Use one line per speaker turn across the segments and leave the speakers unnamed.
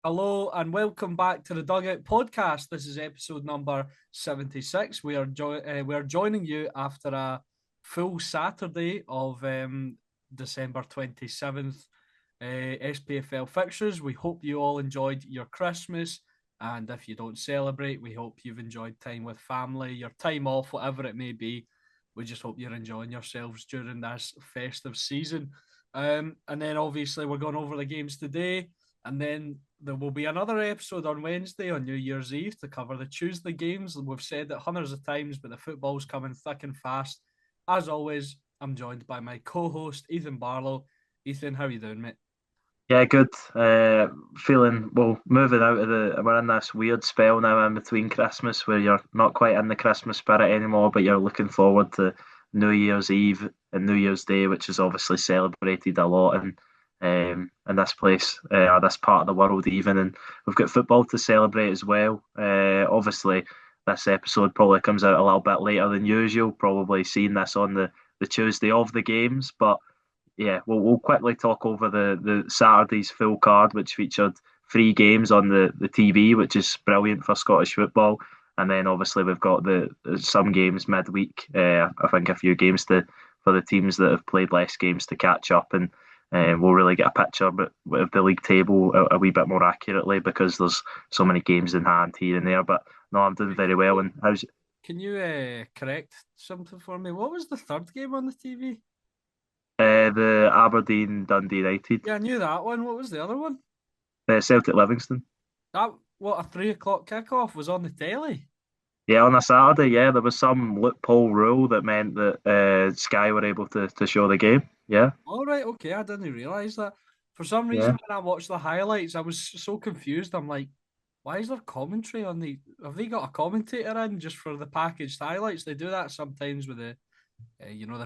Hello and welcome back to the Dugout podcast. This is episode number 76. We are joining you after a full Saturday of December 27th SPFL fixtures. We hope you all enjoyed your Christmas, and if you don't celebrate, we hope you've enjoyed time with family, your time off, whatever it may be. We just hope you're enjoying yourselves during this festive season. And then obviously we're going over the games today, and then there will be another episode on Wednesday on New Year's Eve to cover the Tuesday games. We've said it hundreds of times, but the football's coming thick and fast. As always, I'm joined by my co-host Ethan Barlow. Ethan, how are you doing, mate?
Yeah, good. Feeling well, moving out of we're in this weird spell now in between Christmas where you're not quite in the Christmas spirit anymore, but you're looking forward to New Year's Eve and New Year's Day, which is obviously celebrated a lot in this place or this part of the world even. And we've got football to celebrate as well. Obviously, this episode probably comes out a little bit later than usual, probably seeing this on the Tuesday of the games, but yeah, we'll quickly talk over the Saturday's full card, which featured three games on the TV, which is brilliant for Scottish football. And then obviously we've got the some games midweek. I think a few games to for the teams that have played less games to catch up, and we'll really get a picture of the league table a wee bit more accurately because there's so many games in hand here and there. But no, I'm doing very well. And how's
Can you correct something for me? What was the third game on the TV?
the Aberdeen Dundee United,
Yeah, I knew that one. What was the other one?
Celtic Livingston?
That what a 3 o'clock kickoff was on the telly.
Yeah, on a Saturday, yeah, there was some loophole rule that meant that Sky were able to show the game. Yeah,
All right, okay, I didn't realise that. For some
yeah.
reason, when I watched the highlights, I was so confused. I'm like, why is there commentary on the? Have they got a commentator in just for the packaged highlights? They do that sometimes with the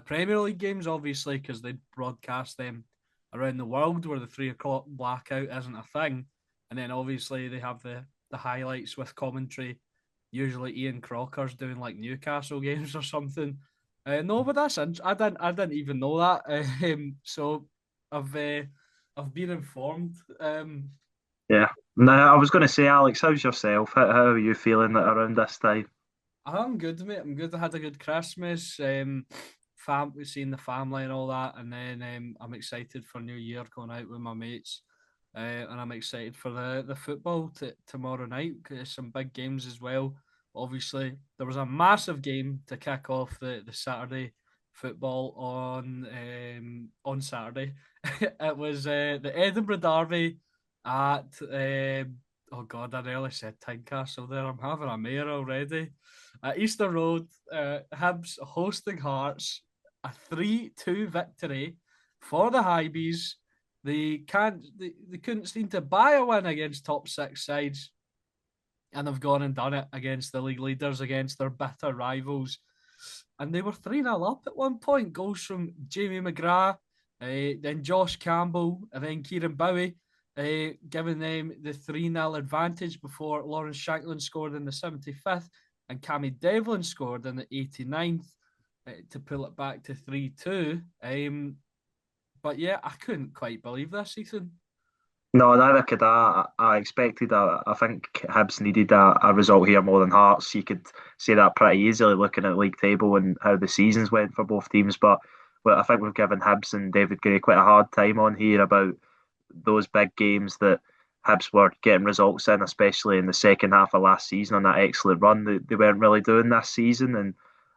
Premier League games, obviously, because they broadcast them around the world where the 3 o'clock blackout isn't a thing, and then obviously they have the highlights with commentary. Usually, Ian Crocker's doing like Newcastle games or something. No, but I didn't even know that. So I've uh, I've been informed.
Yeah. Now, I was going to say, Alex, how's yourself? How are you feeling around this time?
I'm good, mate. I'm good. I had a good Christmas. Seeing the family and all that, and then I'm excited for New Year, going out with my mates, and I'm excited for the football tomorrow night. There's some big games as well. Obviously, there was a massive game to kick off the Saturday football on Saturday. It was the Edinburgh Derby at oh God, I nearly said Tynecastle there. I'm having a mare already. At Easter Road, Hibs hosting Hearts, a 3-2 victory for the Hibs. They couldn't seem to buy a win against top six sides, and they've gone and done it against the league leaders, against their bitter rivals. And they were 3-0 up at one point. Goals from Jamie McGrath, then Josh Campbell, and then Kieran Bowie, giving them the 3-0 advantage before Lawrence Shanklin scored in the 75th and Cammy Devlin scored in the 89th to pull it back to 3-2. But yeah, I couldn't quite believe this, Ethan.
No, neither could I. I expected, I think Hibs needed a result here more than Hearts. You could say that pretty easily looking at league table and how the seasons went for both teams. But well, I think we've given Hibs and David Gray quite a hard time on here about those big games that Hibs were getting results in, especially in the second half of last season on that excellent run they weren't really doing this season. And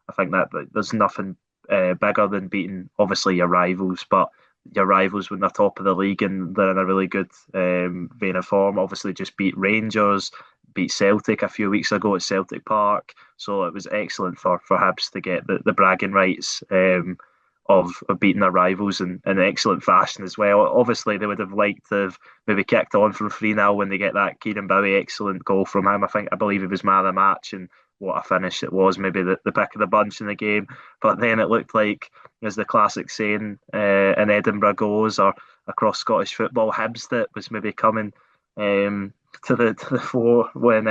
I think that there's nothing bigger than beating obviously your rivals, but your rivals when they're top of the league and they're in a really good vein of form. Obviously, just beat Rangers, beat Celtic a few weeks ago at Celtic Park. So it was excellent for Hibs to get the bragging rights of beating their rivals in excellent fashion as well. Obviously, they would have liked to have maybe kicked on from 3-0 when they get that Kieran Bowie excellent goal from him. I believe he was man of the match, and what a finish it was, maybe the pick of the bunch in the game. But then it looked like, as the classic saying in Edinburgh goes, or across Scottish football, Hibs that was maybe coming to the floor when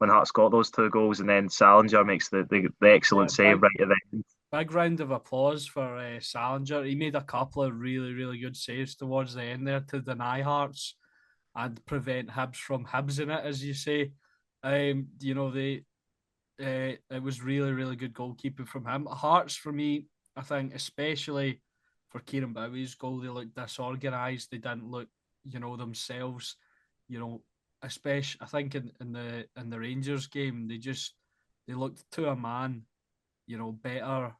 Hearts got those two goals, and then Salinger makes the
Yeah,
excellent save right at the end.
big round of applause for Salinger. He made a couple of really, really good saves towards the end there to deny Hearts. and prevent Hibs from Hibs in it, as you say. You know, it was really, really good goalkeeping from him. Hearts for me, I think, especially for Kieran Bowie's goal, they looked disorganised. They didn't look, themselves. You know, especially I think in the Rangers game, they looked to a man, better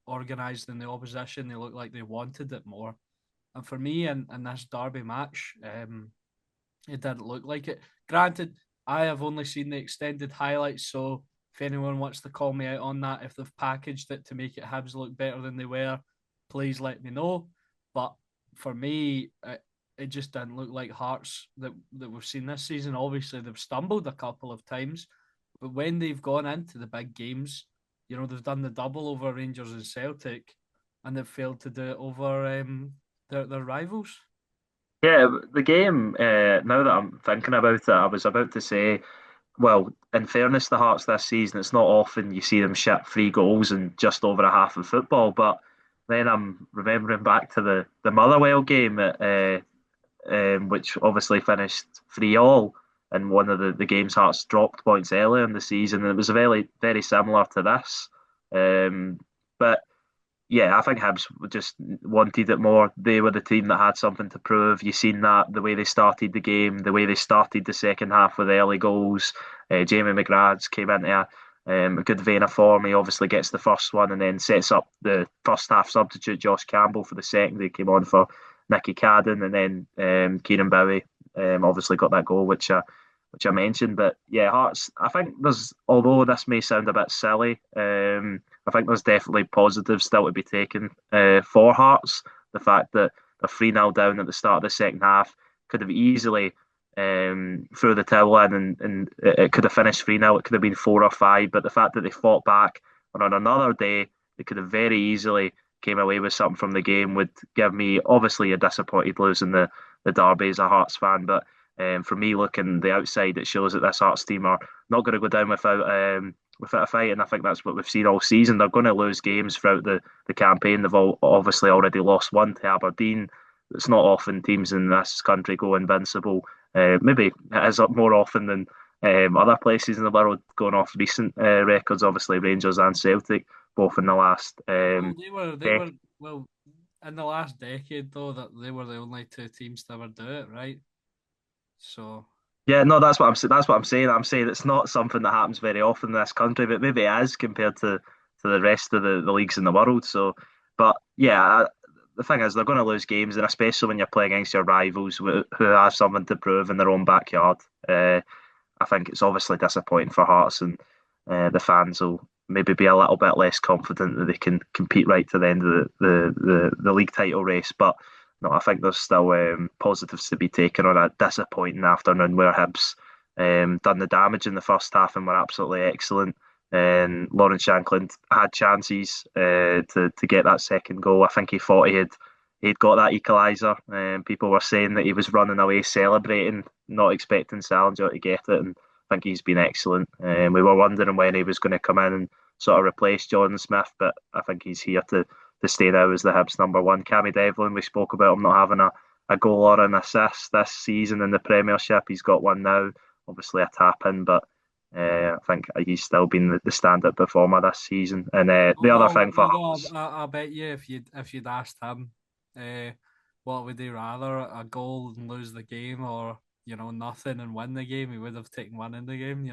organised than the opposition. They looked like they wanted it more. And for me, in this Derby match, it didn't look like it. Granted, I have only seen the extended highlights, so if anyone wants to call me out on that, if they've packaged it to make it Hibs look better than they were, please let me know. But for me, it just didn't look like Hearts that we've seen this season. Obviously, they've stumbled a couple of times, but when they've gone into the big games, they've done the double over Rangers and Celtic, and they've failed to do it over their rivals.
Yeah, the game, now that I'm thinking about it, I was about to say, well, in fairness to Hearts this season, it's not often you see them ship 3 goals in just over a half of football. But then I'm remembering back to the Motherwell game, which obviously finished 3-all in one of the games Hearts dropped points earlier in the season. And it was very, very similar to this. But yeah, I think Hibs just wanted it more. They were the team that had something to prove. You seen that the way they started the game, the way they started the second half with early goals. Jamie McGrath's came into a good vein of form. He obviously gets the first one and then sets up the first half substitute Josh Campbell for the second. He came on for Nicky Cadden, and then Kieran Bowie obviously got that goal, which I mentioned. But yeah, Hearts. I think although this may sound a bit silly, I think there's definitely positives still to be taken for Hearts. The fact that they're 3-0 down at the start of the second half could have easily threw the towel in, and it could have finished 3-0. It could have been 4 or 5. But the fact that they fought back, and on another day they could have very easily came away with something from the game, would give me obviously a disappointed losing the Derby as a Hearts fan. But for me, looking the outside, it shows that this Hearts team are not going to go down without a fight, and I think that's what we've seen all season. They're going to lose games throughout the campaign. They've obviously already lost one to Aberdeen. It's not often teams in this country go invincible. Maybe it is more often than other places in the world, going off recent records. Obviously, Rangers and Celtic, both in the last
Well, they
decade.
were well in the last decade though that they were the only two teams to ever do it, right? So
Yeah, no, that's what I'm saying. That's what I'm saying. I'm saying it's not something that happens very often in this country, but maybe it is compared to the rest of the leagues in the world. So, but yeah, the thing is, they're going to lose games, and especially when you're playing against your rivals who have something to prove in their own backyard. I think it's obviously disappointing for Hearts, and the fans will maybe be a little bit less confident that they can compete right to the end of the league title race. But no, I think there's still positives to be taken on a disappointing afternoon where Hibs done the damage in the first half and were absolutely excellent. And Lawrence Shankland had chances to get that second goal. I think he thought he'd got that equaliser, and people were saying that he was running away celebrating, not expecting Salinger to get it. And I think he's been excellent. We were wondering when he was going to come in and sort of replace Jordan Smith, but I think he's here to stay now as the Hibs number one. Cammy Devlin, we spoke about him not having a goal or an assist this season in the Premiership. He's got one now, obviously a tap in, but I think he's still been the standout performer this season. And the other thing for Hearts,
I bet you if you'd asked him, uh, what would he rather, a goal and lose the game, or nothing and win the game, he would have taken one in the game.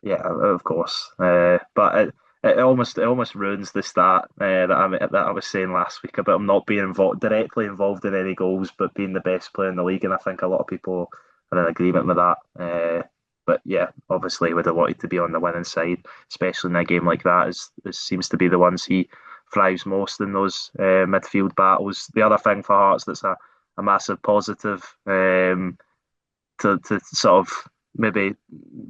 yeah, of course. But it almost ruins the stat that I was saying last week about him not being directly involved in any goals, but being the best player in the league. And I think a lot of people are in agreement with that. But yeah, obviously, he would have wanted to be on the winning side, especially in a game like that. As seems to be the ones he thrives most in those midfield battles. The other thing for Hearts that's a massive positive, to sort of, maybe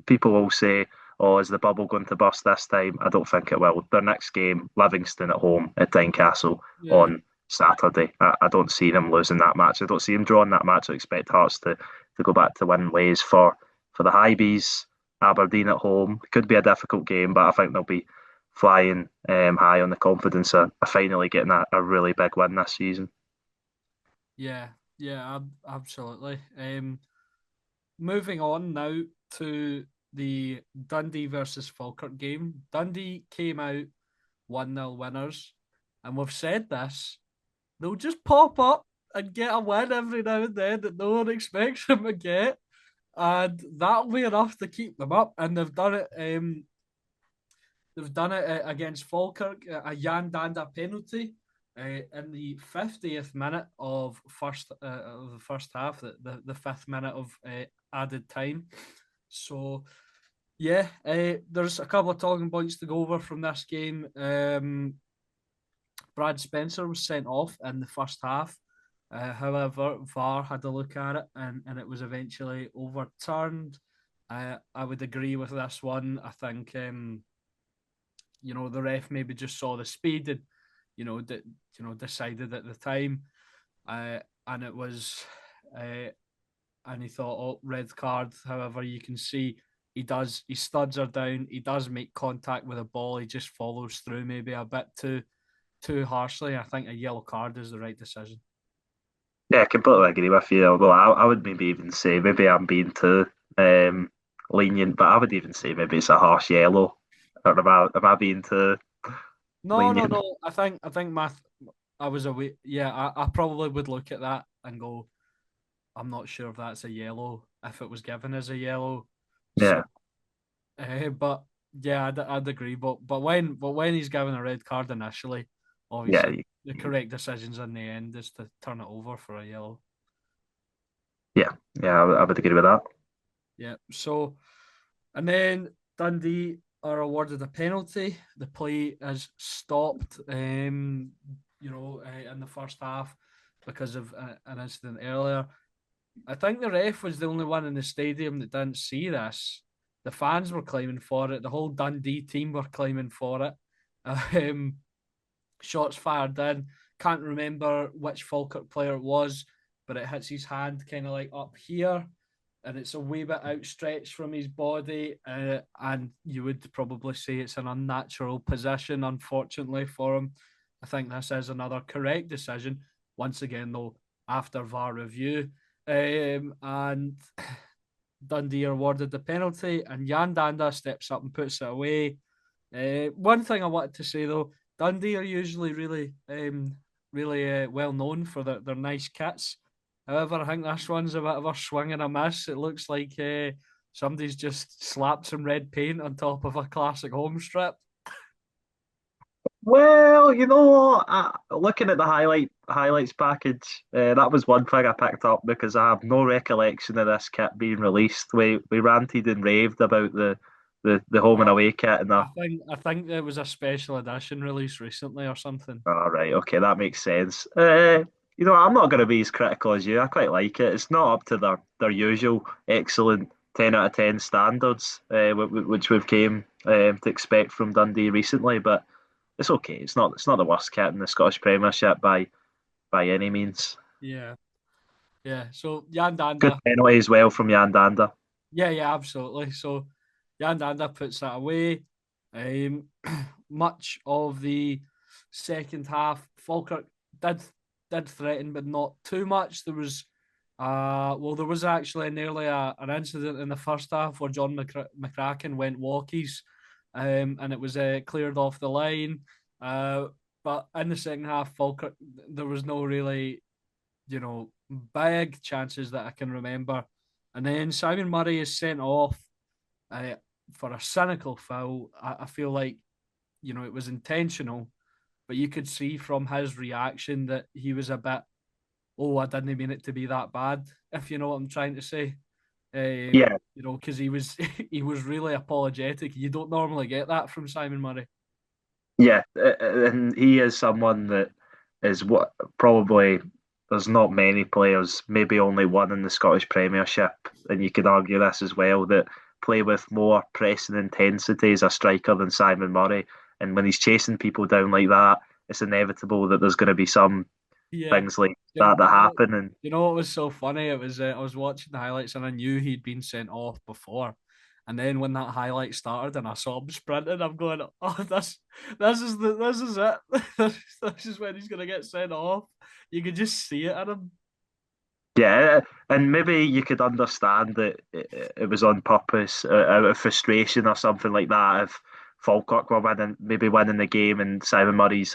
people will say, "Oh, is the bubble going to burst this time?" I don't think it will. Their next game, Livingston at home at Tynecastle
Yeah,
on Saturday. I don't see them losing that match. I don't see them drawing that match. I expect Hearts to go back to winning ways for the Highbees. Aberdeen at home could be a difficult game, but I think they'll be flying high on the confidence of finally getting a really big win this season.
yeah, absolutely. moving on now to the Dundee versus Falkirk game. Dundee came out 1-0 winners, and we've said this, they'll just pop up and get a win every now and then that no one expects them to get, and that'll be enough to keep them up. And they've done it. They've done it against Falkirk, a Jan Danda penalty in the 50th minute of the first half, the fifth minute of added time. So, yeah, there's a couple of talking points to go over from this game. Brad Spencer was sent off in the first half. However, VAR had a look at it and it was eventually overturned. I would agree with this one. I think the ref maybe just saw the speed and decided at the time, and it was and he thought, oh, red card. However, you can see his studs are down. He does make contact with the ball. He just follows through maybe a bit too harshly. I think a yellow card is the right decision.
Yeah, I completely agree with you. Although I would maybe even say maybe I'm being too lenient, but I would even say maybe it's a harsh yellow. Or am I being too
No, no,
lenient?
no. I think I was away. Yeah, I probably would look at that and go, I'm not sure if that's a yellow, if it was given as a yellow. So,
Yeah,
but yeah, I'd agree. But when he's given a red card initially,
yeah,
obviously the correct decisions in the end is to turn it over for a yellow.
yeah, yeah. I would agree with that.
Yeah. So, and then Dundee are awarded a penalty. The play is stopped, in the first half because of an incident earlier. I think the ref was the only one in the stadium that didn't see this. The fans were claiming for it. The whole Dundee team were claiming for it. Um, Shots fired in. Can't remember which Falkirk player it was, but it hits his hand kind of like up here, and it's a wee bit outstretched from his body. And you would probably say it's an unnatural position, unfortunately, for him. I think this is another correct decision. Once again, though, after VAR review. And Dundee are awarded the penalty, and Jan Danda steps up and puts it away. One thing I wanted to say though, Dundee are usually really well known for their nice kits. However, I think this one's a bit of a swing and a miss. It looks like somebody's just slapped some red paint on top of a classic home strip.
Well, you know what? Looking at the highlights package, that was one thing I picked up because I have no recollection of this kit being released. We ranted and raved about the home and
Oh,
away kit and the.
I think there was a special edition released recently or something.
All right, okay, that makes sense. I'm not going to be as critical as you. I quite like it. It's not up to their usual excellent 10 out of 10 standards, which we've came to expect from Dundee recently, but it's okay. It's not the worst kit in the Scottish Premiership by any means.
Yeah, yeah. So Jan
Good
Danda.
penalty as well from Jan Danda.
Yeah, yeah, absolutely. So Jan Danda puts that away. Um, much of the second half, Falkirk did threaten, but not too much. There was actually nearly an incident in the first half where John McCracken went walkies, and it was cleared off the line. But in the second half, Falkirk, there was no really, big chances that I can remember. And then Simon Murray is sent off uh, for a cynical foul. I feel like, it was intentional, but you could see from his reaction that he was a bit, oh, I didn't mean it to be that bad, if you know what I'm trying to say.
Yeah,
Because he was he was really apologetic. You don't normally get that from Simon Murray.
yeah, and he is someone that is what probably there's not many players, maybe only one in the Scottish Premiership, and you could argue this as well, that play with more pressing intensity as a striker than Simon Murray. And when he's chasing people down like that, it's inevitable that there's going to be some
Yeah.
things like
You
that
know,
happen. And
you know what was so funny? It was I was watching the highlights and I knew he'd been sent off before. And then when that highlight started and I saw him sprinting, I'm going, oh, this is it. This is when he's gonna get sent off. You could just see it in him.
Yeah, and maybe you could understand that it was on purpose, out of frustration or something like that. If Falkirk were winning, maybe winning the game, and Simon Murray's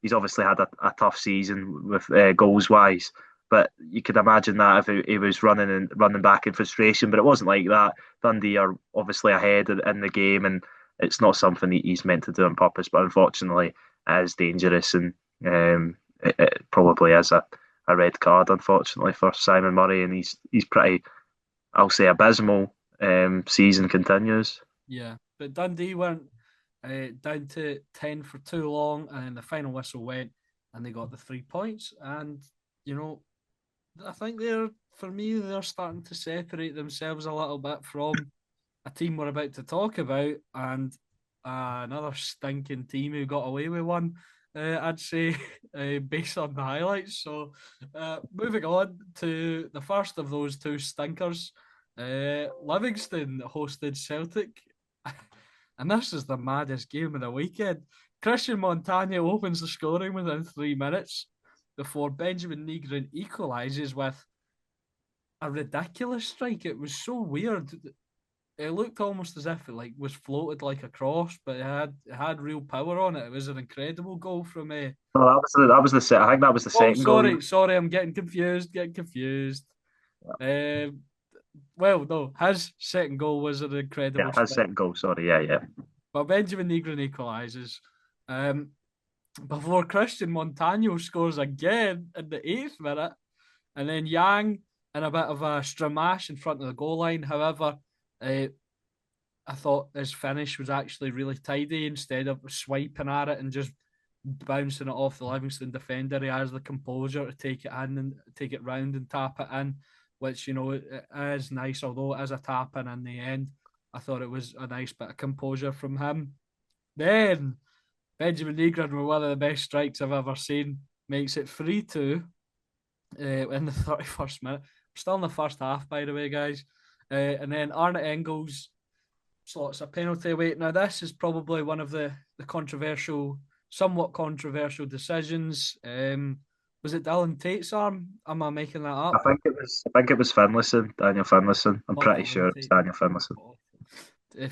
he's obviously had a tough season with goals wise. But you could imagine that if he was running back in frustration. But it wasn't like that. Dundee are obviously ahead in the game, and it's not something he's meant to do on purpose. But unfortunately, it is dangerous, and it probably is a red card, unfortunately, for Simon Murray, and he's pretty, I'll say, abysmal. Season continues.
Yeah, but Dundee weren't down to 10 for too long, and then the final whistle went, and they got the 3 points. And you know, I think for me, they're starting to separate themselves a little bit from a team we're about to talk about, and another stinking team who got away with one. I'd say, based on the highlights. So, moving on to the first of those two stinkers, Livingston hosted Celtic, and this is the maddest game of the weekend. Christian Montagna opens the scoring within 3 minutes before Benjamin Negrin equalises with a ridiculous strike. It was so weird. It looked almost as if it was floated like a cross, but it had real power on it. It was an incredible goal from me.
Well, I think that was the
Oh,
second goal.
sorry, I'm getting confused. Getting confused. Um, well, no, his second goal was an
Yeah,
incredible
his
strike,
second goal. Sorry, yeah, yeah.
but Benjamin Negrin equalises. Um, before Christian Montano scores again in the 8th minute, and then Yang in a bit of a stramash in front of the goal line. However, uh, I thought his finish was actually really tidy. Instead of swiping at it and just bouncing it off the Livingston defender, he has the composure to take it in and take it round and tap it in, which it is nice. Although it is a tap in the end, I thought it was a nice bit of composure from him. Then Benjamin Negrin, with one of the best strikes I've ever seen, makes it 3-2 in the 31st minute. We're still in the first half, by the way, guys. And then Arnott Engels slots a penalty away. Now, this is probably one of the somewhat controversial decisions. Was it Dylan Tate's arm? Am I making that up?
I think it was Finlayson, Daniel Finlayson. I'm
Not
pretty
Dylan
sure it was
Tate.
Daniel Finlayson.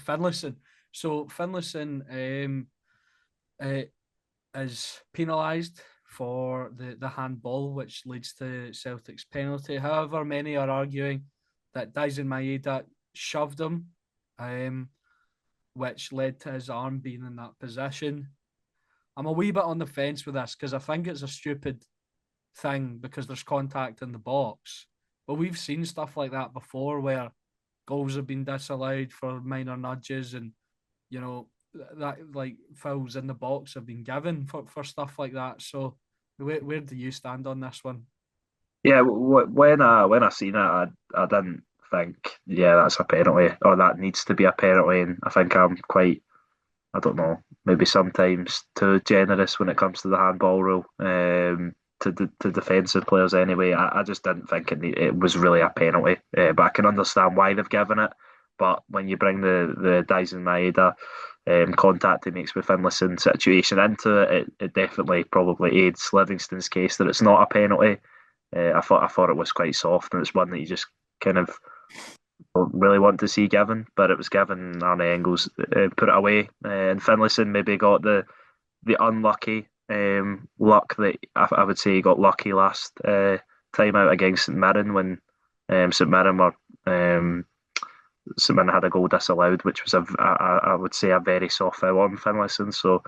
Finlayson. So Finlayson uh, is penalised for the handball, which leads to Celtic's penalty. However, many are arguing that Daisen Maeda shoved him, which led to his arm being in that position. I'm a wee bit on the fence with this because I think it's a stupid thing because there's contact in the box. But we've seen stuff like that before where goals have been disallowed for minor nudges and, you know, that like fouls in the box have been given for stuff like that. So where do you stand on this one?
Yeah, when I seen it, I didn't think, yeah, that's a penalty or that needs to be a penalty, and I think I'm quite, I don't know, maybe sometimes too generous when it comes to the handball rule. To defensive players anyway, I just didn't think it was really a penalty. But I can understand why they've given it. But when you bring the Daisen Maeda contact he makes with Finlayson situation into it, it definitely probably aids Livingston's case that it's not a penalty. I thought it was quite soft, and it's one that you just kind of don't really want to see given, but it was given. Arne Engels put it away, and Finlayson maybe got the unlucky luck that I would say he got lucky last time out against St Mirren when St Mirren were St Mirren had a goal disallowed, which was I would say a very soft foul on Finlayson. So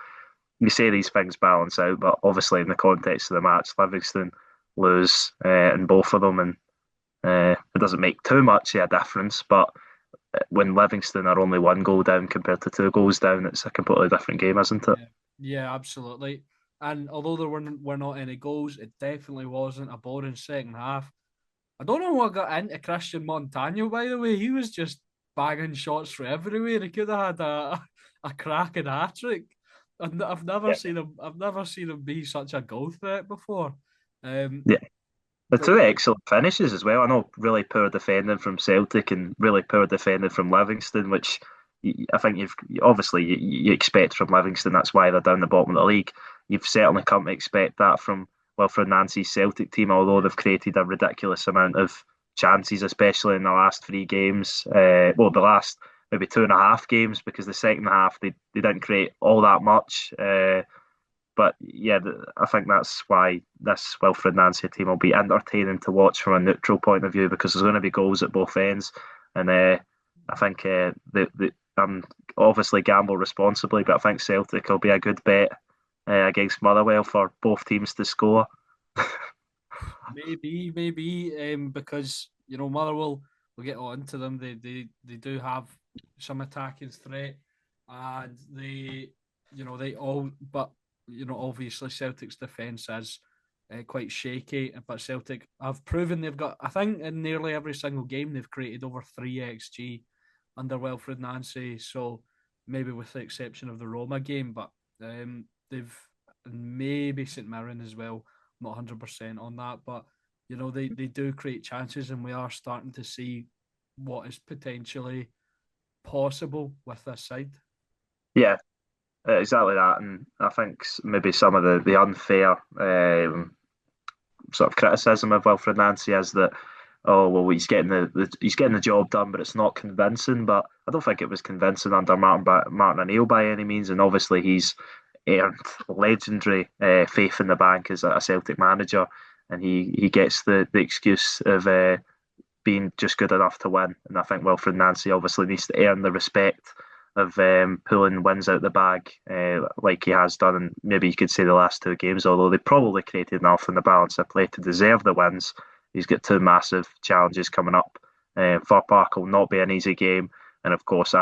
you say these things balance out, but obviously in the context of the match, Livingston lose in both of them, and it doesn't make too much of a difference. But when Livingston are only one goal down compared to two goals down, it's a completely different game, isn't it?
Yeah, yeah, absolutely. And although there were not any goals, it definitely wasn't a boring second half. I don't know what got into Christian Montano, by the way. He was just banging shots from everywhere. He could have had a cracking hat trick. I've never
Yeah.
seen him. I've never seen him be such a goal threat before. Um,
Yeah. The
but
two excellent finishes as well. I know really poor defending from Celtic and really poor defending from Livingston, which I think obviously you expect from Livingston. That's why they're down the bottom of the league. You've certainly come to expect that from Wilfred Nancy's Celtic team, although they've created a ridiculous amount of chances, especially in the last three games. The last maybe two and a half games, because the second half they didn't create all that much. But yeah, I think that's why this Wilfred Nancy team will be entertaining to watch from a neutral point of view, because there's going to be goals at both ends, and I think obviously gamble responsibly, but I think Celtic will be a good bet against Motherwell for both teams to score.
Maybe, because Motherwell will get on to them. They do have some attacking threat, and they all, but obviously Celtic's defence is quite shaky. But Celtic have proven they've got. I think in nearly every single game they've created over 3 xg under Wilfred Nancy. So maybe with the exception of the Roma game, but they've maybe St Mirren as well. I'm not 100% on that, but they do create chances, and we are starting to see what is potentially possible with this side.
Yeah, exactly that, and I think maybe some of the unfair sort of criticism of Wilfred Nancy is that, oh well, he's getting the job done, but it's not convincing. But I don't think it was convincing under Martin O'Neill by any means, and obviously he's earned legendary faith in the bank as a Celtic manager, and he gets the excuse of being just good enough to win. And I think Wilfred Nancy obviously needs to earn the respect of pulling wins out the bag like he has done, and maybe you could say the last two games, although they probably created enough in the balance of play to deserve the wins. He's got two massive challenges coming up. Fir Park will not be an easy game, and of course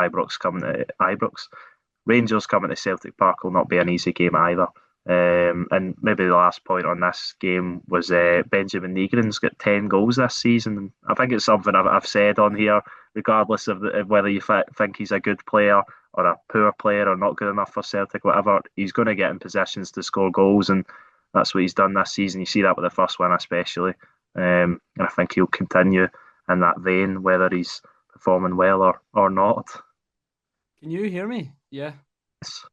Rangers coming to Celtic Park will not be an easy game either. And maybe the last point on this game was Benjamin Negrin's got 10 goals this season. I think it's something I've said on here, regardless of whether you think he's a good player or a poor player or not good enough for Celtic, whatever. He's going to get in positions to score goals, and that's what he's done this season. You see that with the first one especially. And I think he'll continue in that vein, whether he's performing well or not.
Can you hear me? Yeah.
Yes.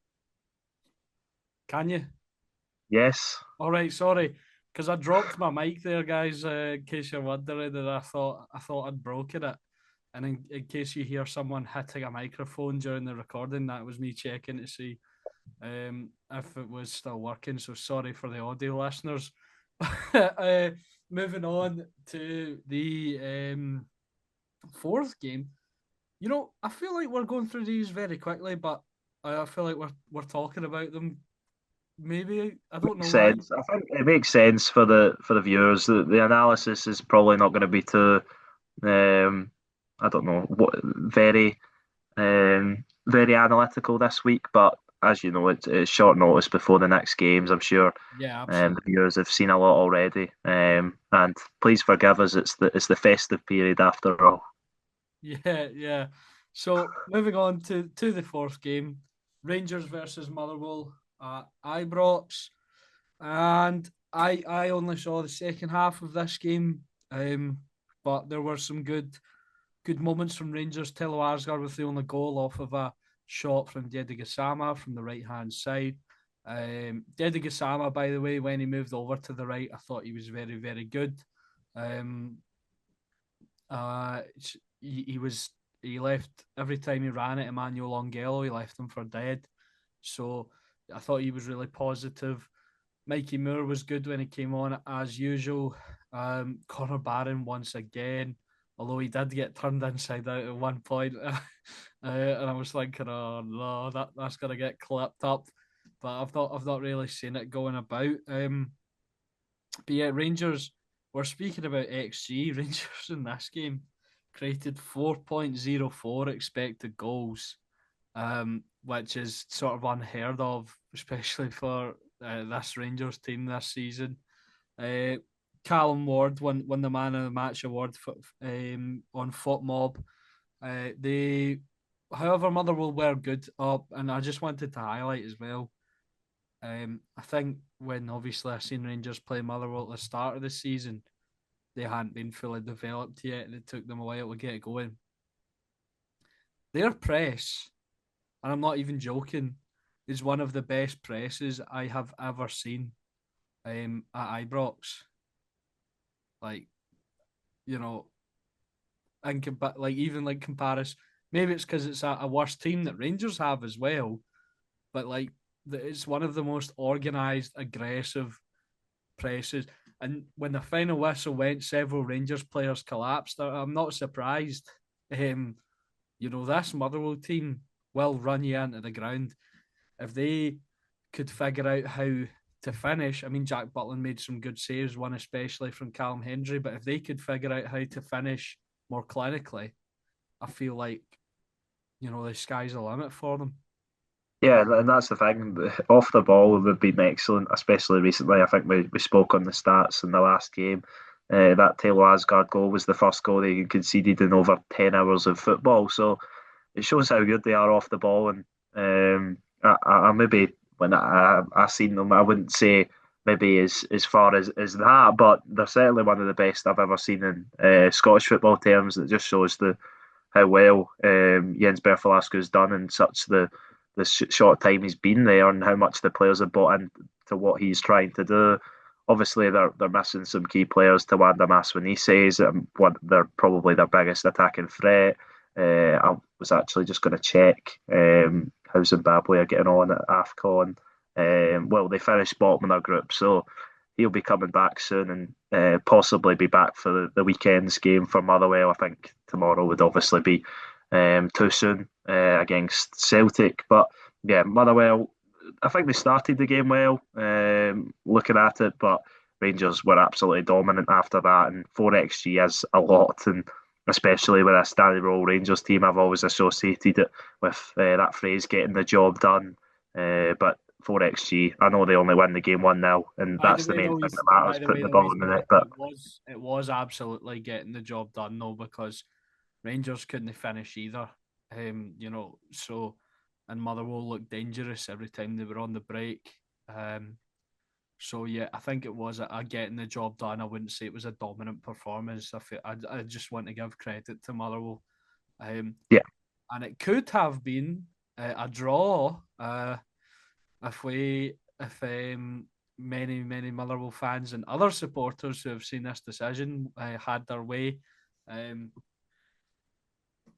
Can you?
Yes.
All right, sorry, because I dropped my mic there, guys. In case you're wondering, and I thought I'd broken it. And in case you hear someone hitting a microphone during the recording, that was me checking to see if it was still working. So sorry for the audio listeners. Moving on to the fourth game. I feel like we're going through these very quickly, but I feel like we're talking about them. Maybe I don't know why.
Sense. I think it makes sense for the viewers. The analysis is probably not going to be too I don't know what very analytical this week, but as you know, it's short notice before the next games. I'm sure
Yeah,
the
absolutely.
viewers have seen a lot already. And please forgive us. It's the festive period after all.
Yeah. So moving on to the fourth game, Rangers versus Motherwell at Ibrox, and I only saw the second half of this game, but there were some good moments from Rangers. Telo Asgard with the only goal off of a shot from Dede Gassama from the right hand side. Dede Gassama, by the way, when he moved over to the right, I thought he was very, very good. Um, uh, he left every time he ran at Emmanuel Ongello, he left him for dead. So I thought he was really positive. Mikey Moore was good when he came on as usual. Connor Barron once again, although he did get turned inside out at one point, and I was thinking, oh no, that's gonna get clipped up. But I've not really seen it going about. But yeah, Rangers. We're speaking about XG. Rangers in this game created 4.04 expected goals, which is sort of unheard of, especially for this Rangers team this season. Uh, Callum Ward won the Man of the Match award on Foot Mob. However, Motherwell were good up, and I just wanted to highlight as well. I think when obviously I seen Rangers play Motherwell at the start of the season, they hadn't been fully developed yet, and it took them a while to get going. Their press, and I'm not even joking, is one of the best presses I have ever seen. at Ibrox. Like, you know, and like even like comparison, maybe it's because it's a worse team that Rangers have as well, but like it's one of the most organised, aggressive presses. And when the final whistle went, several Rangers players collapsed. I'm not surprised. This Motherwell team will run you into the ground. If they could figure out how to finish, I mean, Jack Butland made some good saves, one especially from Callum Hendry, but if they could figure out how to finish more clinically, I feel like, the sky's the limit for them.
Yeah, and that's the thing. Off the ball, they've been excellent, especially recently. I think we spoke on the stats in the last game. That Taylor Asgard goal was the first goal they conceded in over 10 hours of football. So it shows how good they are off the ball. And I maybe, when I seen them, I wouldn't say maybe as far as that, but they're certainly one of the best I've ever seen in Scottish football terms. It just shows how well Jens Bertholasco has done in such the short time he's been there and how much the players have bought into what he's trying to do. Obviously, they're missing some key players. Tawanda Maswanise they're probably their biggest attacking threat. I was actually just going to check how Zimbabwe are getting on at AFCON. Well, they finished bottom of their group, so he'll be coming back soon and possibly be back for the weekend's game for Motherwell. I think tomorrow would obviously be too soon against Celtic. But yeah, Motherwell, I think they started the game well, looking at it, but Rangers were absolutely dominant after that, and 4xG is a lot, and especially with a Stanley Roll Rangers team, I've always associated it with that phrase, getting the job done. But 4xG, I know they only win the game 1-0, and
By the
that's the
way,
main
though,
thing that
by
matters,
the
putting
way,
the
though,
ball in the net. But
it was absolutely getting the job done though, because Rangers couldn't finish either. So and Motherwell looked dangerous every time they were on the break. So yeah, I think it was a getting the job done. I wouldn't say it was a dominant performance. I just want to give credit to Motherwell. Um,
yeah,
and it could have been a draw if many Motherwell fans and other supporters who have seen this decision had their way. Um,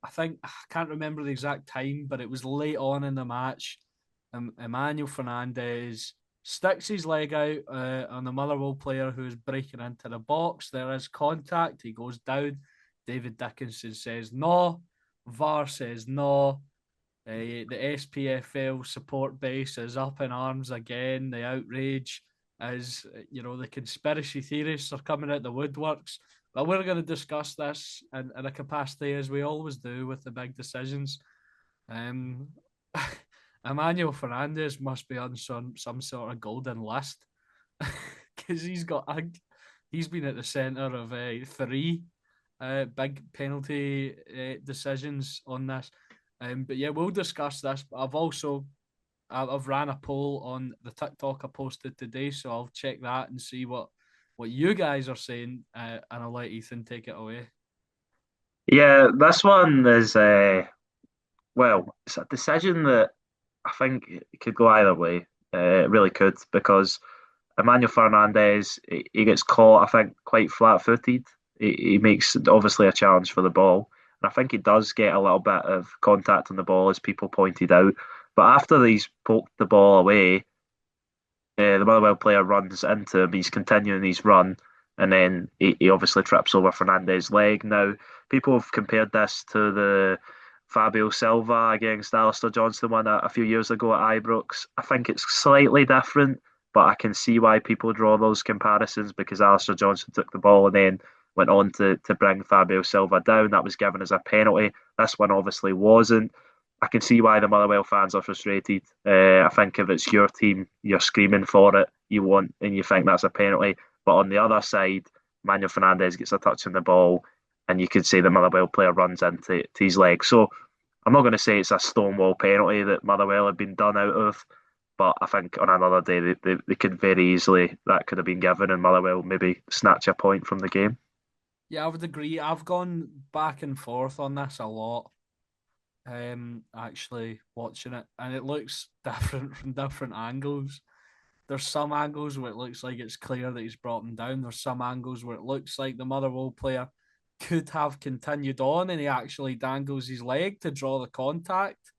I can't remember the exact time, but it was late on in the match. Emmanuel Fernandez sticks his leg out on the Motherwell player who is breaking into the box. There is contact. He goes down. David Dickinson says no. VAR says no. The SPFL support base is up in arms again. The outrage is, the conspiracy theorists are coming out the woodworks. But we're going to discuss this in a capacity as we always do with the big decisions. Um, Emmanuel Fernandez must be on some sort of golden list because he's been at the centre of three big penalty decisions on this. But yeah, we'll discuss this. But I've ran a poll on the TikTok I posted today, so I'll check that and see what you guys are saying, and I'll let Ethan take it away.
yeah, this one is it's a decision that I think it could go either way. It really could because Emmanuel Fernandez he gets caught, I think, quite flat-footed. He makes obviously a challenge for the ball, and I think he does get a little bit of contact on the ball, as people pointed out. But after he's poked the ball away, the Motherwell player runs into him. He's continuing his run, and then he obviously trips over Fernandez's leg. Now, people have compared this to the Fabio Silva against Alistair Johnston one a few years ago at Ibrox. I think it's slightly different, but I can see why people draw those comparisons because Alistair Johnston took the ball and then went on to bring Fabio Silva down. That was given as a penalty. This one obviously wasn't. I can see why the Motherwell fans are frustrated. I think if it's your team, you're screaming for it, you want, and you think that's a penalty. But on the other side, Manuel Fernandez gets a touch on the ball, and you could say the Motherwell player runs into his leg. So I'm not going to say it's a stonewall penalty that Motherwell have been done out of, but I think on another day they could very easily that could have been given, and Motherwell maybe snatch a point from the game.
Yeah, I would agree. I've gone back and forth on this a lot. Actually watching it, and it looks different from different angles. there's some angles where it looks like it's clear that he's brought him down. There's some angles where it looks like the Motherwell player could have continued on, and he actually dangles his leg to draw the contact.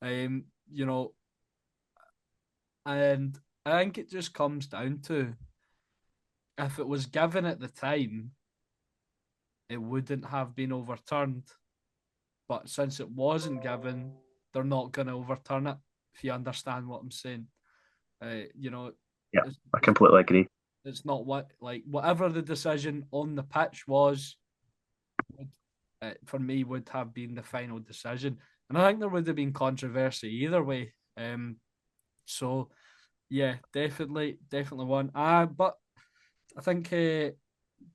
Um, you know, and I think it just comes down to, if it was given at the time, it wouldn't have been overturned. But since it wasn't given, they're not going to overturn it. If you understand what I'm saying, you know,
Yeah,
it's,
I
it's
completely agree.
it's not what, like, whatever the decision on the pitch was, would, for me, would have been the final decision, and I think there would have been controversy either way. So yeah, definitely one. But I think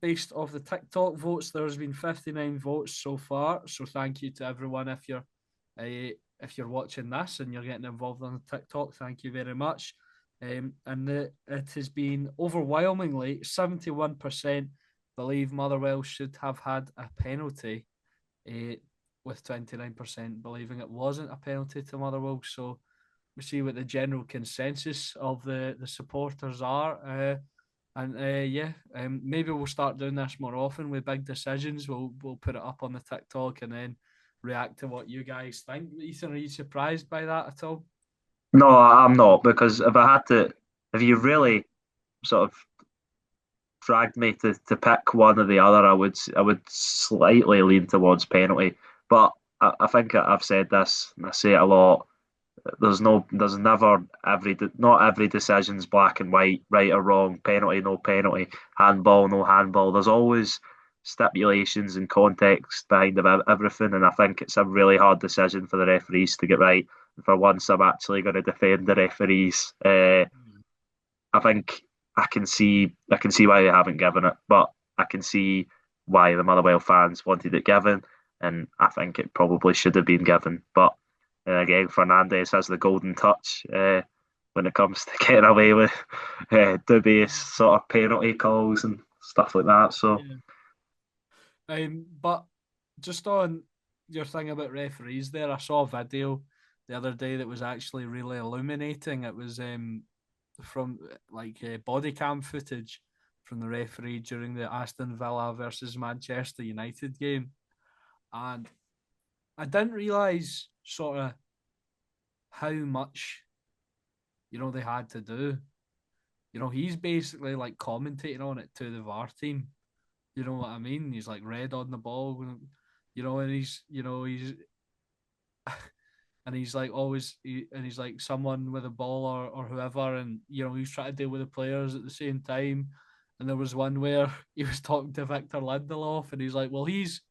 based off the TikTok votes, there's been 59 votes so far. So thank you to everyone if you're watching this and you're getting involved on the TikTok. Thank you very much. And it has been overwhelmingly 71% believe Motherwell should have had a penalty, uh, with 29% believing it wasn't a penalty to Motherwell. So we see what the general consensus of the supporters are. And yeah, maybe we'll start doing this more often with big decisions. We'll put it up on the TikTok and then react to what you guys think. Ethan, are you surprised by that at all?
No, I'm not, because if you really sort of dragged me to pick one or the other, I would slightly lean towards penalty. But I think I've said this, and I say it a lot. There's never not every decision's black and white, right or wrong, penalty, no penalty, handball, no handball. There's always stipulations and context behind everything, and I think it's a really hard decision for the referees to get right. For once, I'm actually going to defend the referees. I think I can see why they haven't given it, but I can see why the Motherwell fans wanted it given, and I think it probably should have been given. But again, Fernandez has the golden touch when it comes to getting away with dubious sort of penalty calls and stuff like that. So
Yeah. But just on your thing about referees there, I saw a video the other day that was actually really illuminating. It was from body cam footage from the referee during the Aston Villa versus Manchester United game. And I didn't realise sort of how much, they had to do. He's basically like commentating on it to the VAR team. You know what I mean? He's like red on the ball, and he's like always, and he's like someone with a ball or whoever, and he's trying to deal with the players at the same time. And there was one where he was talking to Victor Lindelof, and he's like, "Well, he's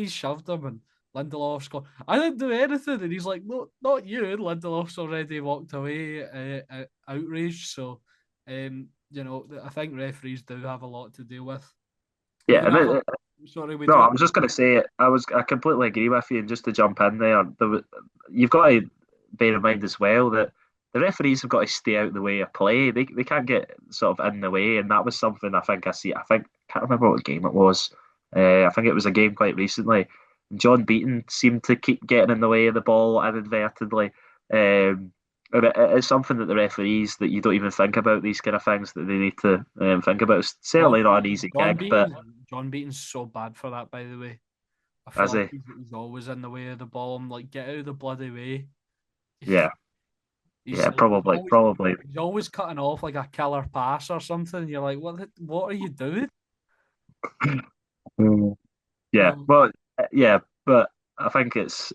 shoved him," and Lindelof's gone, "I didn't do anything," and he's like, "No, not you." And Lindelof's already walked away, outraged. So, I think referees do have a lot to deal with.
yeah,
Even
and
if sorry, we
no,
do.
I was just going to say it. I completely agree with you. And just to jump in you've got to bear in mind as well that the referees have got to stay out of the way of play. They can't get sort of in the way, and that was something I think I see. I can't remember what game it was. I think it was a game quite recently. John Beaton seemed to keep getting in the way of the ball inadvertently. And it's something that the referees that you don't even think about these kind of things that they need to think about. It's
John,
certainly not an easy
John
gig, but
John Beaton's so bad for that, by the way. I feel
as
like
a
he's always in the way of the ball. I'm like, get out of the bloody way.
yeah.
He's
Yeah,
like,
probably, probably.
he's always cutting off like a killer pass or something. You're like, what are you doing?
Mm. Yeah,
Um,
well, yeah, but I think it's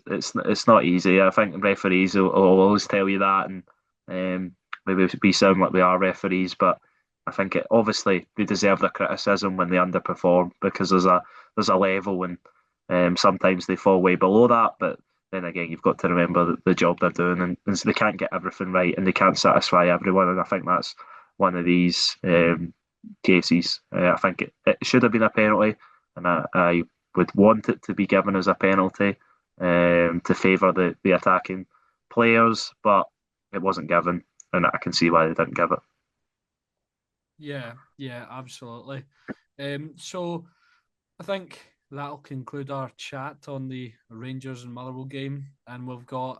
not easy. I think referees will always tell you that, and maybe we sound like we are referees, but I think obviously they deserve their criticism when they underperform because there's a level, and sometimes they fall way below that. But then again, you've got to remember the job they're doing, and so they can't get everything right, and they can't satisfy everyone. And I think that's one of these cases. I think it should have been a penalty, and I would want it to be given as a penalty to favour the attacking players, but it wasn't given, and I can see why they didn't give it.
yeah, absolutely. So I think that'll conclude our chat on the Rangers and Motherwell game, and we've got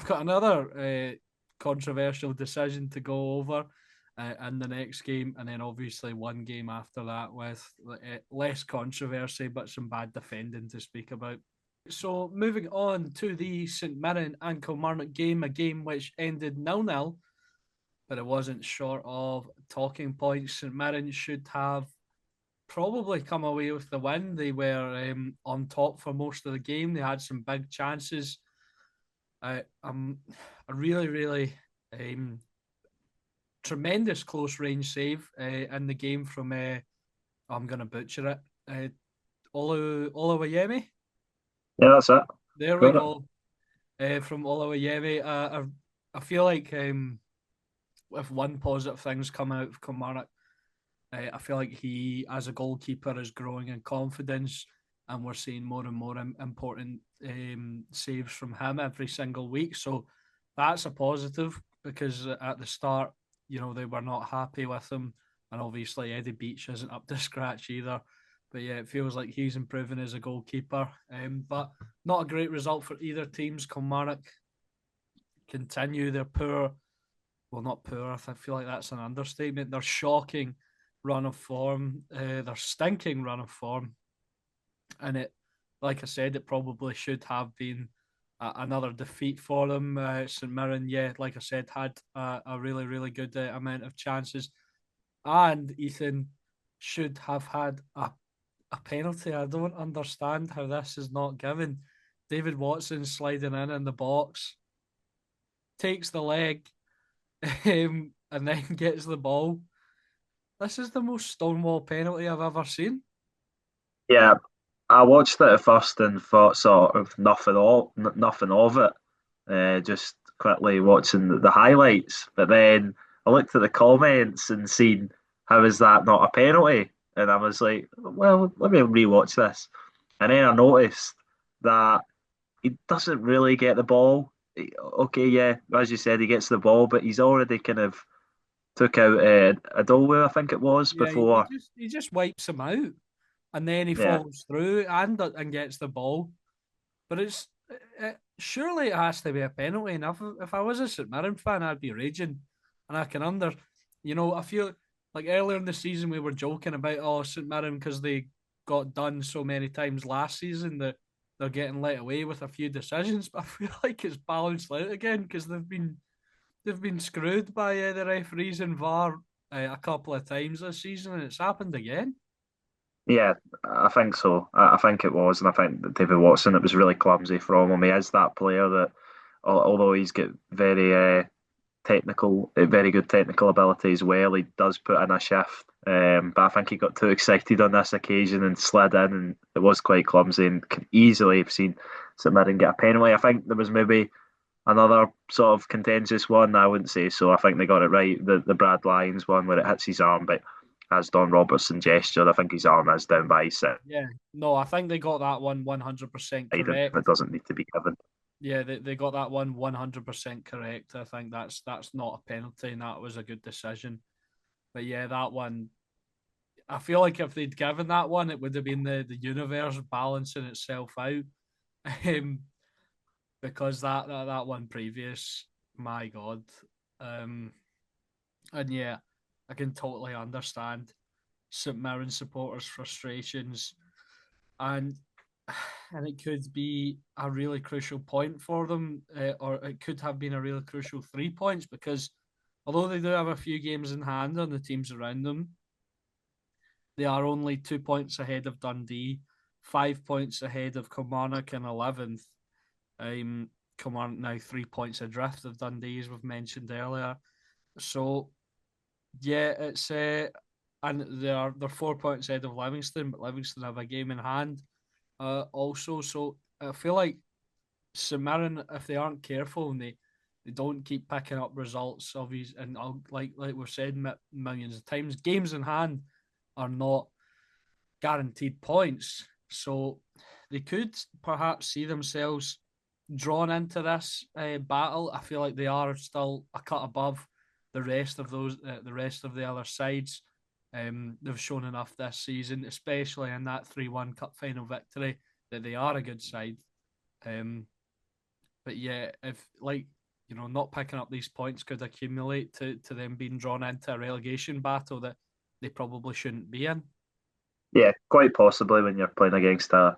another controversial decision to go over in the next game, and then obviously one game after that with less controversy but some bad defending to speak about. So moving on to the St Mirren and Kilmarnock game, a game which ended 0-0, but it wasn't short of talking points. St Mirren should have probably come away with the win. They were on top for most of the game. They had some big chances. A really tremendous close range save in the game from I'm going to butcher it. Oluwayemi.
Yeah, that's it.
There we go. From Oluwayemi. I feel like if one positive thing's come out of Kilmarnock, I feel like he, as a goalkeeper, is growing in confidence, and we're seeing more and more important saves from him every single week. So that's a positive, because at the start, they were not happy with him, and obviously Eddie Beach isn't up to scratch either. But yeah, it feels like he's improving as a goalkeeper. But not a great result for either teams. Kilmarnock continue their poor, well, not poor, I feel like that's an understatement. They're shocking run of form, their stinking run of form, and it, like I said, it probably should have been another defeat for them. St Mirren, yeah, like I said, had a really good amount of chances, and Ethan should have had a penalty. I don't understand how this is not given. David Watson sliding in the box, takes the leg, and then gets the ball. This is the most Stonewall penalty I've ever seen.
Yeah, I watched it at first and thought sort of nothing of it. Just quickly watching the highlights, but then I looked at the comments and seen how is that not a penalty, and I was like, well, let me rewatch this, and then I noticed that he doesn't really get the ball. Okay, yeah, as you said, he gets the ball, but he's already kind of took out Adolwe, I think it was,
Yeah,
before.
he just wipes him out, and then he
Yeah,
follows through and gets the ball. But surely it has to be a penalty. And if I was a St Mirren fan, I'd be raging, and I can I feel like earlier in the season we were joking about St Mirren because they got done so many times last season that they're getting let away with a few decisions. But I feel like it's balanced out again because they've been screwed by the referees and VAR a couple of times this season, and it's happened again.
yeah, I think so. I think it was, and I think that David Watson, it was really clumsy from him. He is that player that, although he's got very good technical ability as well, he does put in a shift. But I think he got too excited on this occasion and slid in, and it was quite clumsy and could easily have seen St Mirren get a penalty. I think there was maybe another sort of contentious one. I wouldn't say so. I think they got it right. The Brad Lyons one where it hits his arm, but as Don Robertson gestured, I think his arm is down by his side.
Yeah, no, I think they got that one 100% correct.
It doesn't need to be given.
Yeah, they got that one 100% correct. I think that's not a penalty, and that was a good decision. But yeah, that one, I feel like if they'd given that one, it would have been the universe balancing itself out. Um, because that one previous, my God. Um, and yeah, I can totally understand St Mirren supporters' frustrations, and it could be a really crucial point for them, or it could have been a really crucial 3 points, because although they do have a few games in hand on the teams around them, they are only 2 points ahead of Dundee, 5 points ahead of Kilmarnock in 11th. Kilmarnock now 3 points adrift of Dundee, as we've mentioned earlier. So yeah, it's and they're 4 points ahead of Livingston, but Livingston have a game in hand also. So I feel like St Mirren, if they aren't careful and they don't keep picking up results, obviously, and like we've said millions of times, games in hand are not guaranteed points. So they could perhaps see themselves drawn into this battle. I feel like they are still a cut above the rest of the other sides. They've shown enough this season, especially in that 3-1 cup final victory, that they are a good side. But yeah, if like not picking up these points could accumulate to them being drawn into a relegation battle that they probably shouldn't be in.
Yeah, quite possibly when you're playing against a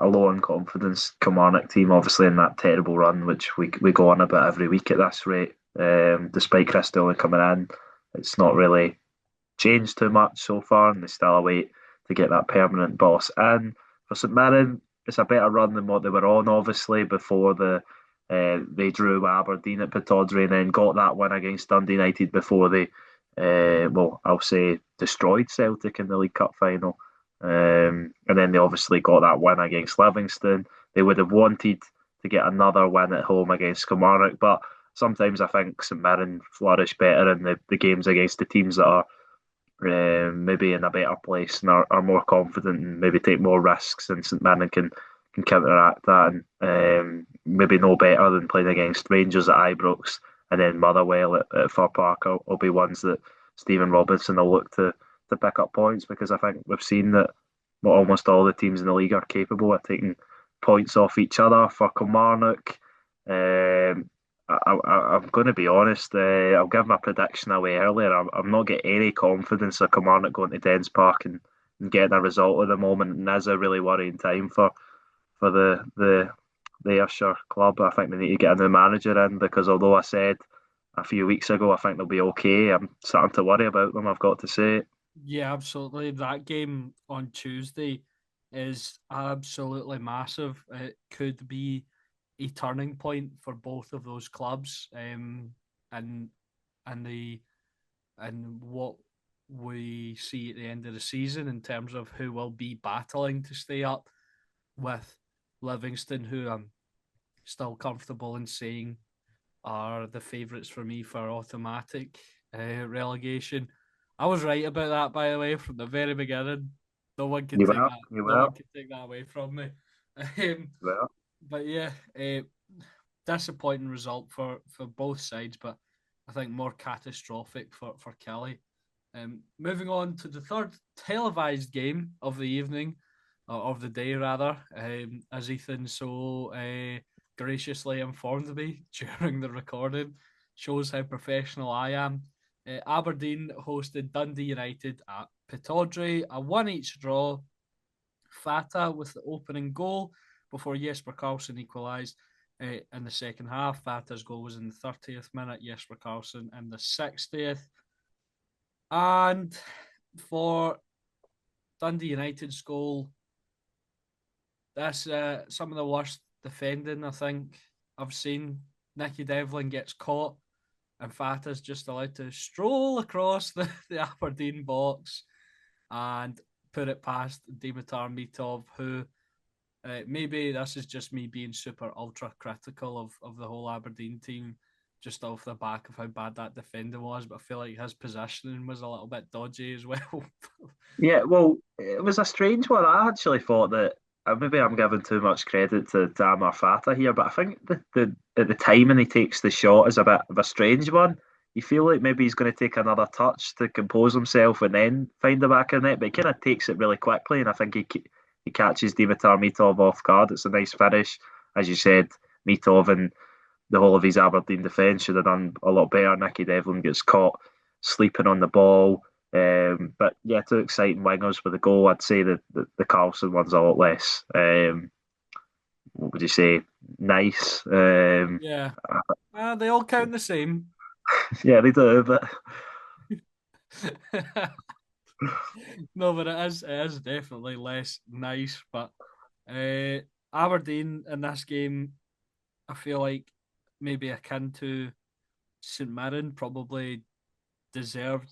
low on confidence Kilmarnock team, obviously in that terrible run, which we go on about every week at this rate. Despite Chris Dillon coming in, it's not really changed too much so far, and they still await to get that permanent boss. And for St Mirren, it's a better run than what they were on, obviously, before they drew Aberdeen at Pittodrie and then got that win against Dundee United before they, I'll say, destroyed Celtic in the League Cup final. And then they obviously got that win against Livingston. They would have wanted to get another win at home against Kilmarnock, but sometimes I think St Mirren flourish better in the games against the teams that are maybe in a better place and are more confident and maybe take more risks, and St Mirren can counteract that, and maybe no better than playing against Rangers at Ibrox and then Motherwell at Fir Park will be ones that Stephen Robinson will look to pick up points, because I think we've seen that almost all the teams in the league are capable of taking points off each other. For Kilmarnock, I'm going to be honest. I'll give my prediction away earlier. I'm not getting any confidence of Kilmarnock going to Dens Park and getting a result at the moment, and that's a really worrying time for the Ayrshire club. I think they need to get a new manager in, because although I said a few weeks ago I think they'll be okay, I'm starting to worry about them, I've got to say.
Yeah, absolutely. That game on Tuesday is absolutely massive. It could be a turning point for both of those clubs, and the and what we see at the end of the season in terms of who will be battling to stay up, with Livingston, who I'm still comfortable in saying are the favourites for me for automatic relegation. I was right about that, by the way, from the very beginning. No one can
You
take
will,
that.
you
No one
will,
can take that away from me. Um,
you will.
but yeah, disappointing result for both sides, but I think more catastrophic for Kelly. Moving on to the third televised game of the evening, or of the day rather, as Ethan so graciously informed me during the recording, shows how professional I am. Aberdeen hosted Dundee United at Pittodrie, a one each draw. Fata with the opening goal before Jesper Karlsson equalised in the second half. Fata's goal was in the 30th minute, Jesper Karlsson in the 60th. And for Dundee United's goal, that's some of the worst defending I think I've seen. Nicky Devlin gets caught, and Fata's just allowed to stroll across the Aberdeen box and put it past Dimitar Mitov, who maybe this is just me being super ultra critical of the whole Aberdeen team, just off the back of how bad that defending was, but I feel like his positioning was a little bit dodgy as well.
Yeah, well, it was a strange one. I actually thought that maybe I'm giving too much credit to Amar Fata here, but I think the at the timing he takes the shot is a bit of a strange one. You feel like maybe he's going to take another touch to compose himself and then find the back of the net, but he kind of takes it really quickly, and I think he catches Dimitar Mitov off guard. It's a nice finish, as you said. Mitov and the whole of his Aberdeen defence should have done a lot better. Nicky Devlin gets caught sleeping on the ball. But yeah, two exciting wingers with a goal. I'd say the Karlsson one's a lot less. What would you say? Nice.
Yeah, they all count the same.
Yeah, they do. But
No, but it is definitely less nice. But Aberdeen in this game, I feel like maybe akin to St Mirren, probably deserved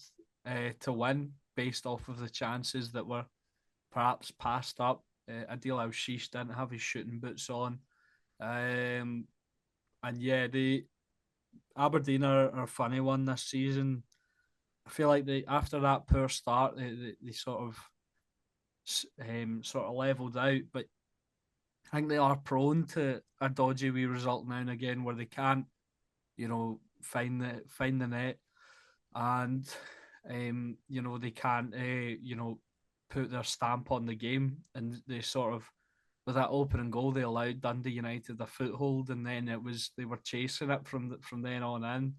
to win based off of the chances that were perhaps passed up. Adil Al-Shish didn't have his shooting boots on. And yeah, the Aberdeen are a funny one this season. I feel like they, after that poor start, they sort of leveled out, but I think they are prone to a dodgy wee result now and again where they can't, find the net, and they can't put their stamp on the game, and they sort of with that opening goal, they allowed Dundee United a foothold, and then they were chasing it from then on in.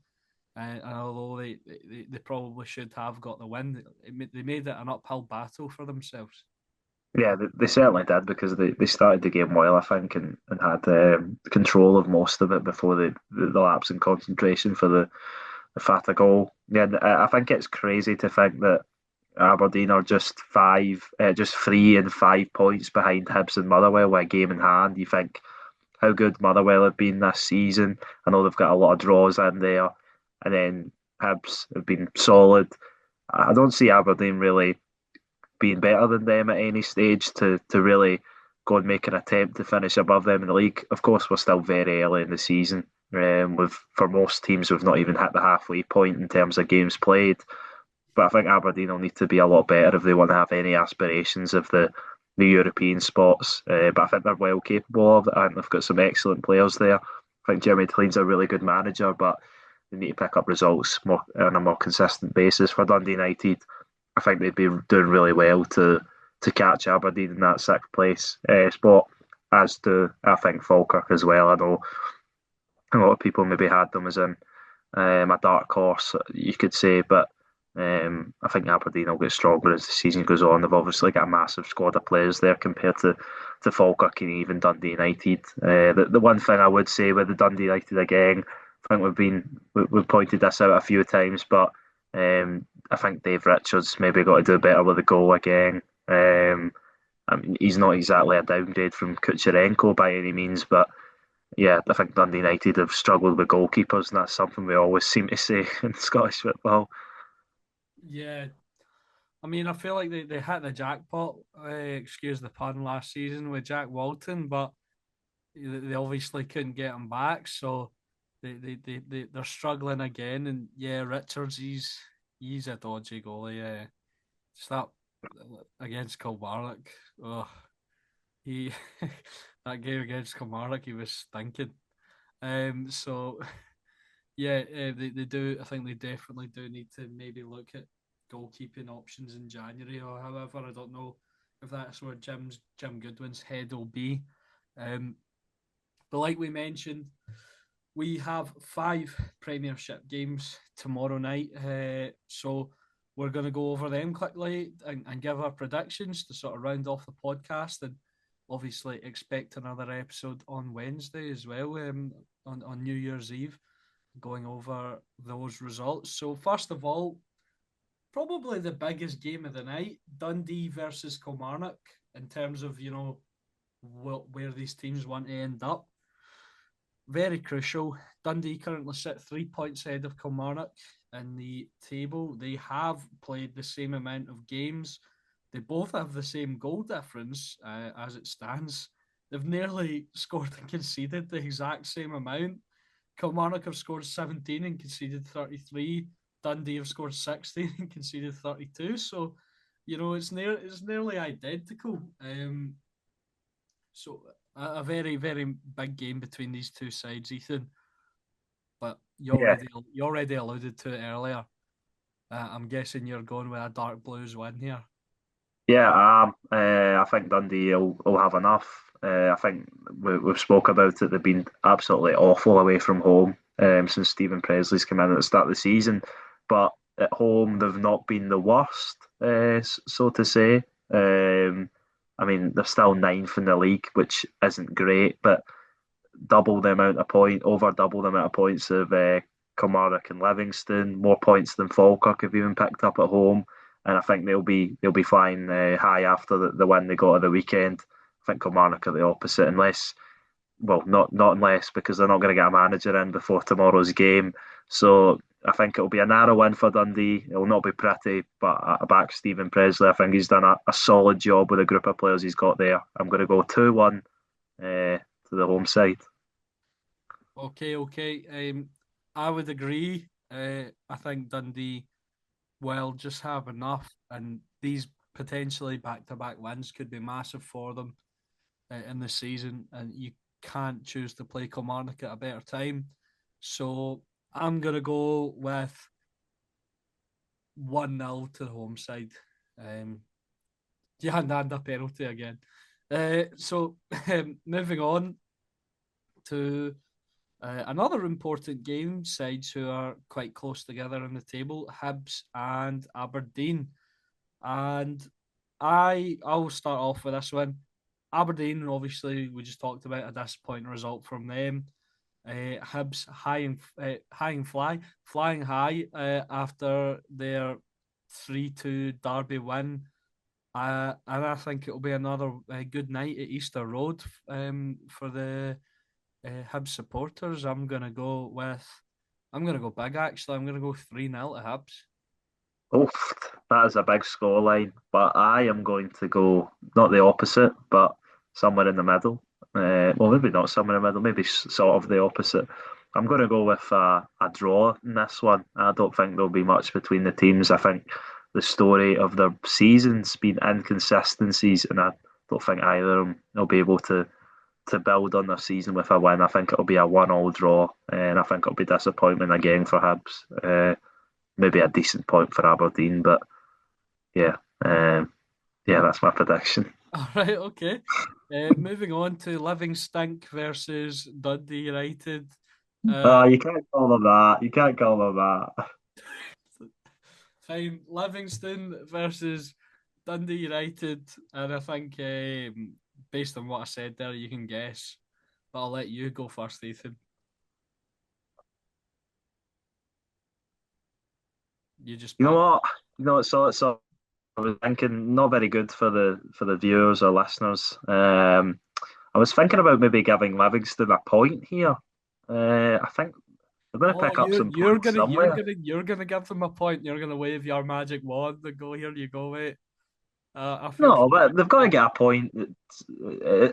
And although they probably should have got the win, they made it an uphill battle for themselves.
Yeah, they certainly did because they started the game well, I think, and had control of most of it before the lapse in concentration for the Fata goal. Yeah, I think it's crazy to think that Aberdeen are just 3 and 5 points behind Hibs and Motherwell with a game in hand. You think how good Motherwell have been this season. I know they've got a lot of draws in there, and then Hibs have been solid. I don't see Aberdeen really being better than them at any stage to really go and make an attempt to finish above them in the league. Of course, we're still very early in the season. For most teams, we've not even hit the halfway point in terms of games played. But I think Aberdeen will need to be a lot better if they want to have any aspirations of the European spots. But I think they're well capable of it. I think they've got some excellent players there. I think Jeremy Clean's a really good manager, but they need to pick up results more on a more consistent basis. For Dundee United, I think they'd be doing really well to catch Aberdeen in that sixth place spot, as do I think Falkirk as well. I know a lot of people maybe had them as in a dark horse, you could say, but I think Aberdeen will get stronger as the season goes on. They've obviously got a massive squad of players there compared to Falkirk and even Dundee United. The one thing I would say with the Dundee United again, I think we've pointed this out a few times, but I think Dave Richards maybe got to do better with the goal again. I mean, he's not exactly a downgrade from Kucherenko by any means, but yeah, I think Dundee United have struggled with goalkeepers, and that's something we always seem to say in Scottish football.
Yeah, I mean, I feel like they hit the jackpot, excuse the pun, last season with Jack Walton, but they obviously couldn't get him back, so they're struggling again. And yeah, Richards, he's a dodgy goalie. Yeah, just that against Kilmarnock. Oh, he that game against Kilmarnock, he was stinking. So yeah, they do. I think they definitely do need to maybe look at goalkeeping options in January. Or however, I don't know if that's where Jim Goodwin's head will be. Um, but like we mentioned, we have 5 Premiership games tomorrow night. So we're going to go over them quickly and give our predictions to sort of round off the podcast. And obviously, expect another episode on Wednesday as well, on New Year's Eve, going over those results. So, first of all, probably the biggest game of the night, Dundee versus Kilmarnock, in terms of, where these teams want to end up. Very crucial. Dundee currently sit 3 points ahead of Kilmarnock in the table. They have played the same amount of games. They both have the same goal difference as it stands. They've nearly scored and conceded the exact same amount. Kilmarnock have scored 17 and conceded 33. Dundee have scored 16 and conceded 32. So, it's nearly identical. So a very, very big game between these two sides, Ethan. But
Yeah,
you already alluded to it earlier. I'm guessing you're going with a dark blues win here.
yeah. I think Dundee will have enough. I think we've spoke about it. They've been absolutely awful away from home since Stephen Presley's come in at the start of the season. But at home, they've not been the worst, so to say. I mean, they're still ninth in the league, which isn't great, but over double the amount of points of Kilmarnock and Livingston, more points than Falkirk have even picked up at home, and I think they'll be flying high after the win they got at the weekend. I think Kilmarnock are the opposite, unless not unless because they're not going to get a manager in before tomorrow's game. So I think it'll be a narrow win for Dundee. It'll not be pretty, but I back Stephen Presley. I think he's done a solid job with the group of players he's got there. I'm going to go 2-1 to the home side.
Okay. I would agree. I think Dundee will just have enough, and these potentially back-to-back wins could be massive for them in the season. And you can't choose to play Kilmarnock at a better time. So I'm gonna go with 1-0 to the home side. Yeah, and a penalty again. So moving on to another important game, sides who are quite close together on the table, Hibs and Aberdeen. And I'll start off with this one. Aberdeen, obviously, we just talked about a disappointing result from them. Hibs flying high after their 3-2 Derby win. And I think it'll be another good night at Easter Road for the Hibs supporters. I'm gonna go big actually. I'm gonna go 3-0 to Hibs.
Oh, that is a big scoreline, but I am going to go not the opposite, but somewhere in the middle. Well, maybe not somewhere in the middle, maybe sort of the opposite. I'm going to go with a draw in this one. I don't think there'll be much between the teams. I think the story of the season's been inconsistencies, and I don't think either of them will be able to build on their season with a win. I think it'll be a 1-1 draw, and I think it'll be disappointment again for Hibs. Maybe a decent point for Aberdeen, but yeah, yeah, that's my prediction.
All right, okay. Moving on to Livingston versus Dundee United.
Oh, you can't call them that. You can't call them that.
Fine, Livingston versus Dundee United, and I think based on what I said there, you can guess. But I'll let you go first, Ethan. You just
You know
pat.
what? So I was thinking not very good for the viewers or listeners. I was thinking about maybe giving Livingston a point here. I think they're going to
Oh,
pick up some points somewhere.
you're gonna give them a point. You're gonna wave your magic wand and go, here you go, mate. I feel
No, but they've got to
fine.
get a point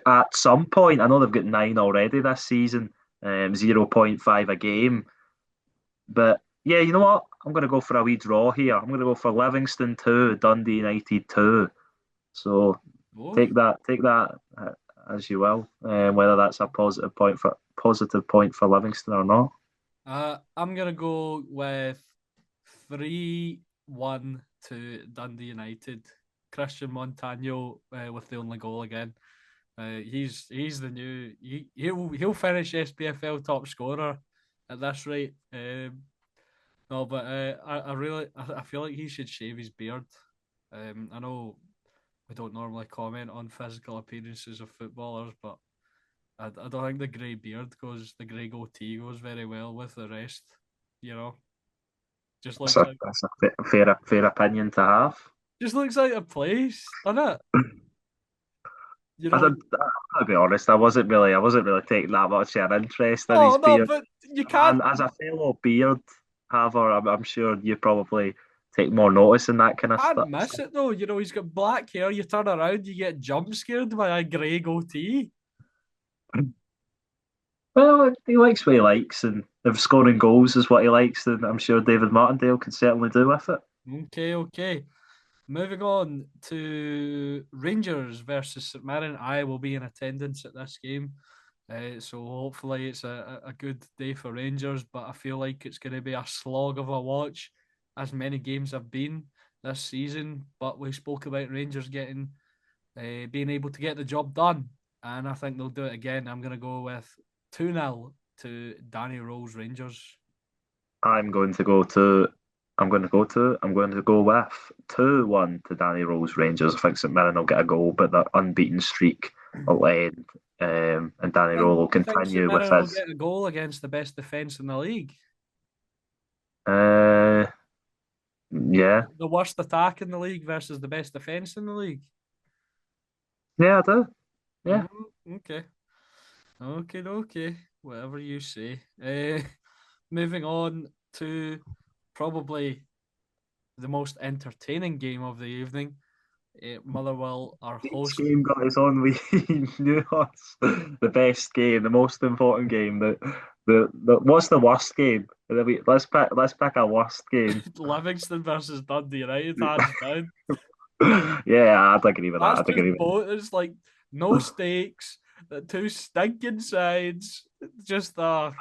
at some point. I know they've got 9 already this season, 0.5 a game. But yeah, you know what? I'm going to go for a wee draw here. I'm going to go for Livingston 2, Dundee United 2. So
Oh,
take that as you will, whether that's a positive point for Livingston or not.
I'm gonna go with 3-1 to Dundee United. Christian Montano with the only goal again. He's the new he'll finish SPFL top scorer at this rate. No, but I really I feel like he should shave his beard. I know we don't normally comment on physical appearances of footballers, but I don't think the grey goatee goes very well with the rest. You know, just looks like
That's a fair opinion to have.
just looks like a place, doesn't it? You
I
know,
don't, I'll be honest. I wasn't really taking that much of an interest in
no,
his
no,
beard.
but you
And
can't
as a fellow beard haver, I'm sure you probably take more notice in that kind of
can't
stuff.
miss it though. You know, he's got black hair. You turn around, you get jump scared by a grey goatee.
Well, he likes what he likes, and if scoring goals is what he likes, then I'm sure David Martindale can certainly do with it.
Okay, okay. Moving on to Rangers versus St Mirren. I will be in attendance at this game. So hopefully it's a good day for Rangers, but I feel like it's going to be a slog of a watch, as many games have been this season. But we spoke about Rangers being able to get the job done, and I think they'll do it again. I'm going to go with 2-0 to Danny Rose Rangers.
I'm going to go to. I'm going to go with 2-1 to Danny Rose Rangers. I think St Mirren will get a goal, but their unbeaten streak will end, and Danny Rose will
You think St
continue with
Mirren will
his.
get a goal against the best defence in the league?
Uh, yeah,
The worst attack in the league versus the best defence in the league.
yeah, I do. Yeah,
Okay. Okay, okay. Whatever you say. Moving on to probably the most entertaining game of the evening. Motherwell are
each
host.
game got its own wee nuance. The best game, the most important game. The what's the worst game? Let's pick a worst game.
Livingston versus Dundee United, hands down.
Yeah, I'd agree with that.
That's
I'd
just
agree with
both. It's like no stakes. The two stinking sides. Just oh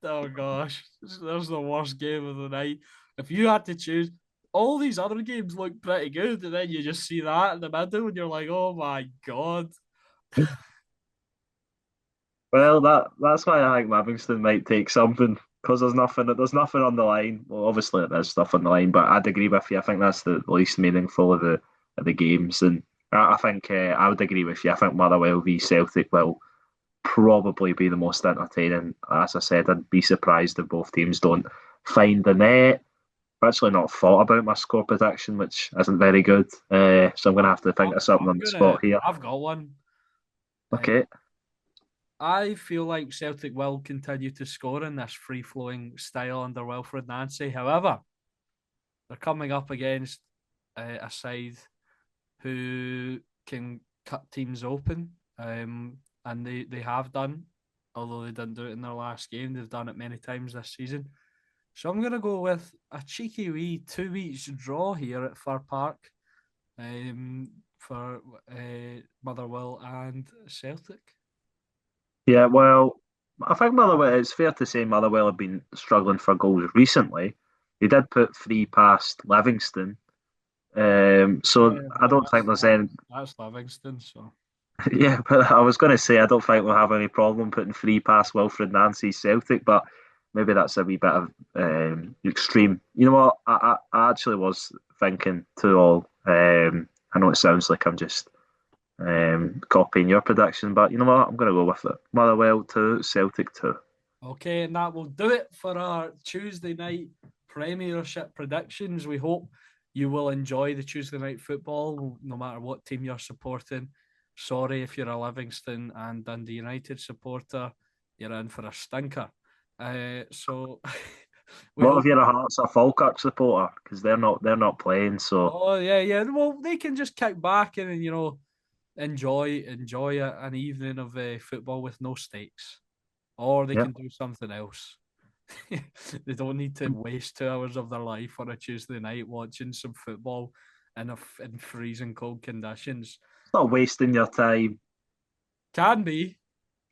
gosh, there's the worst game of the night. If you had to choose, all these other games look pretty good, and then you just see that in the middle, and you're like, oh my god.
Well, that's why I think Livingston might take something because there's nothing on the line. Well, obviously there's stuff on the line, but I'd agree with you. I think that's the least meaningful of the games, and I think I would agree with you. I think Motherwell v Celtic will probably be the most entertaining. As I said, I'd be surprised if both teams don't find the net. I've actually not thought about my score prediction, which isn't very good. So I'm going to have to think of something on the spot here.
I've got one. Uh,
Okay.
I feel like Celtic will continue to score in this free flowing style under Wilfred Nancy. However, they're coming up against a side who can cut teams open, and they have done, although they didn't do it in their last game. They've done it many times this season. So I'm going to go with a cheeky wee 2 weeks draw here at Fir Park, for Motherwell and Celtic.
Yeah, well, I think Motherwell, it's fair to say Motherwell have been struggling for goals recently. They did put three past Livingston. So I
Well,
don't think there's any.
that's Livingston. So
Yeah, but I was going to say I don't think we'll have any problem putting three past Wilfred Nancy's Celtic, but maybe that's a wee bit of extreme. You know what? I actually was thinking 2-2. I know it sounds like I'm just copying your prediction, but you know what? I'm going to go with it. Motherwell 2, Celtic 2.
okay, and that will do it for our Tuesday night Premiership predictions. We hope you will enjoy the Tuesday night football, no matter what team you're supporting. Sorry if you're a Livingston and Dundee United supporter, you're in for a stinker. So we
What if
hope.
you're a Hearts or Falkirk supporter? Because they're not playing, so
Oh yeah, yeah. Well, they can just kick back and enjoy an evening of football with no stakes, or they
yeah.
can do something else. They don't need to waste 2 hours of their life on a Tuesday night watching some football in freezing cold conditions.
It's not wasting your time.
Can be.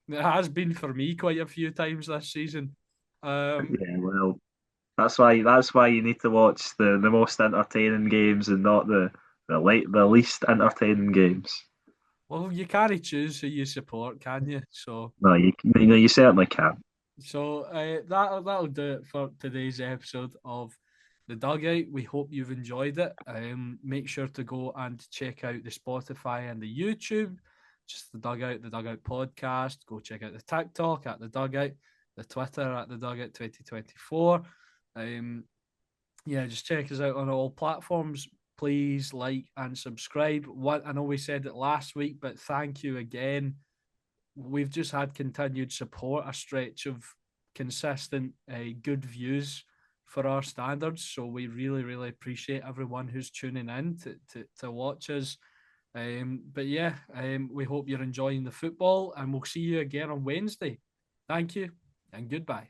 It has been for me quite a few times this season. Um,
Yeah, well, that's why you need to watch the most entertaining games and not the least entertaining games.
well, you can't choose who you support, can you?
No, you certainly can.
That'll do it for today's episode of the Dugout. We hope you've enjoyed it. Make sure to go and check out the Spotify and the YouTube. Just the Dugout podcast. Go check out the TikTok at the Dugout, the Twitter at the Dugout 2024. Yeah, just check us out on all platforms. Please like and subscribe. What I know we said it last week, but thank you again. We've just had continued support, a stretch of consistent, good views for our standards. So we really, really appreciate everyone who's tuning in to watch us. But yeah, we hope you're enjoying the football, and we'll see you again on Wednesday. Thank you and goodbye.